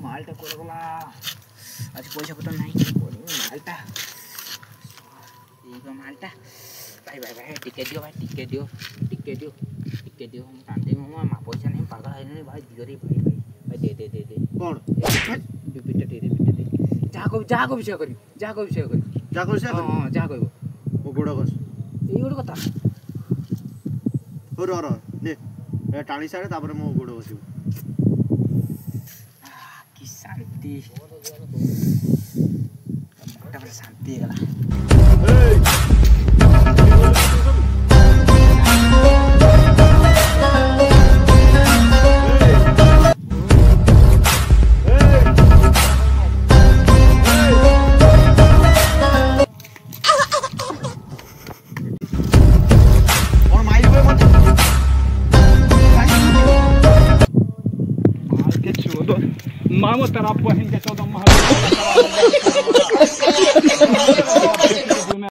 मालटा Cola Cola आज पैसा पत्र नहीं मालटा ये मालटा भाई भाई भाई टिकट दियो हम टांटे में मां पैसा नहीं पागल है नहीं भाई दियो रे भाई भाई दे कौन बिटा दे जाको विषय करी जाको विषय हां जाको ओ गोड़ कस ए गोड़ कथा हो रो ने टाणी सारे तापर मो गोड़ बसिबो की शांति मोटा शांति गला मामो तेरा बहन के 14 माह